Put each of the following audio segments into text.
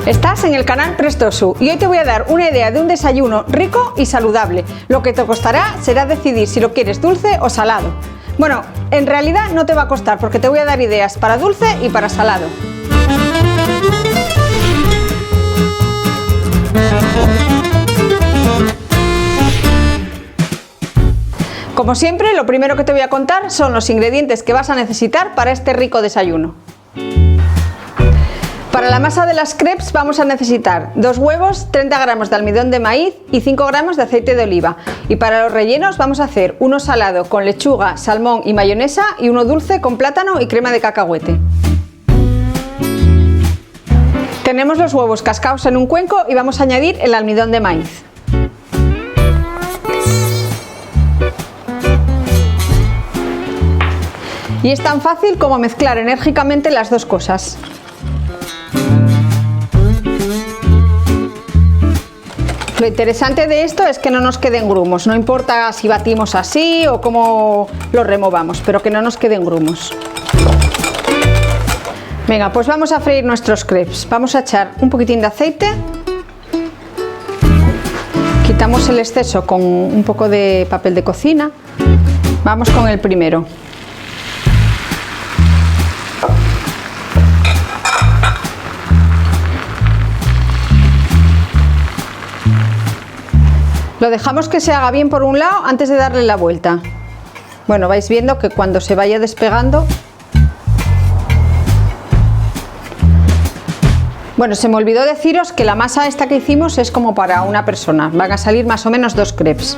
Estás en el canal Prestosu y hoy te voy a dar una idea de un desayuno rico y saludable. Lo que te costará será decidir si lo quieres dulce o salado. Bueno, en realidad no te va a costar porque te voy a dar ideas para dulce y para salado. Como siempre, lo primero que te voy a contar son los ingredientes que vas a necesitar para este rico desayuno. Para la masa de las crepes vamos a necesitar 2 huevos, 30 gramos de almidón de maíz y 5 gramos de aceite de oliva. Y para los rellenos vamos a hacer uno salado con lechuga, salmón y mayonesa y uno dulce con plátano y crema de cacahuete. Tenemos los huevos cascados en un cuenco y vamos a añadir el almidón de maíz. Y es tan fácil como mezclar enérgicamente las dos cosas. Lo interesante de esto es que no nos queden grumos, no importa si batimos así o cómo lo removamos, pero que no nos queden grumos. Venga, pues vamos a freír nuestros crepes. Vamos a echar un poquitín de aceite. Quitamos el exceso con un poco de papel de cocina. Vamos con el primero. Lo dejamos que se haga bien por un lado antes de darle la vuelta. Bueno, vais viendo que cuando se vaya despegando... Bueno, se me olvidó deciros que la masa esta que hicimos es como para una persona. Van a salir más o menos 2 crepes.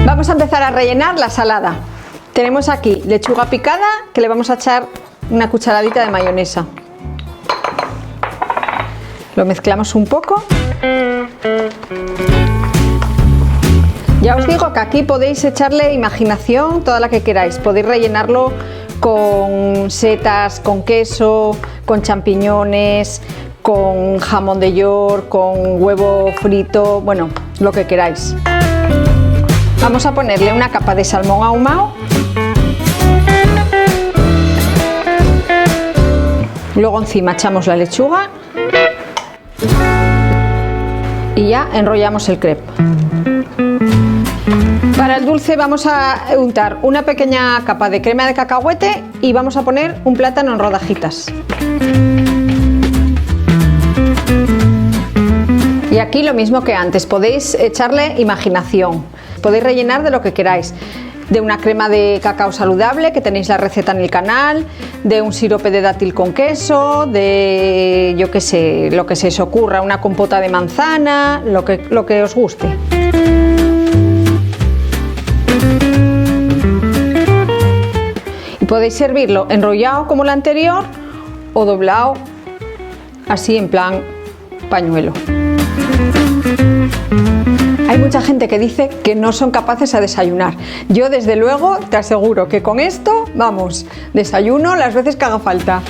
Vamos a empezar a rellenar la salada. Tenemos aquí lechuga picada que le vamos a echar una cucharadita de mayonesa. Lo mezclamos un poco. Ya os digo que aquí podéis echarle imaginación toda la que queráis. Podéis rellenarlo con setas, con queso, con champiñones, con jamón de york, con huevo frito, bueno, lo que queráis. Vamos a ponerle una capa de salmón ahumado. Luego encima echamos la lechuga. Y ya enrollamos el crepe. Para el dulce vamos a untar una pequeña capa de crema de cacahuete y vamos a poner un plátano en rodajitas. Y aquí lo mismo que antes, podéis echarle imaginación, podéis rellenar de lo que queráis. De una crema de cacao saludable, que tenéis la receta en el canal, de un sirope de dátil con queso, de, yo qué sé, lo que se os ocurra, una compota de manzana, lo que os guste. Y podéis servirlo enrollado como el anterior o doblado así en plan pañuelo. Hay mucha gente que dice que no son capaces a desayunar. Yo desde luego te aseguro que con esto, vamos, desayuno las veces que haga falta.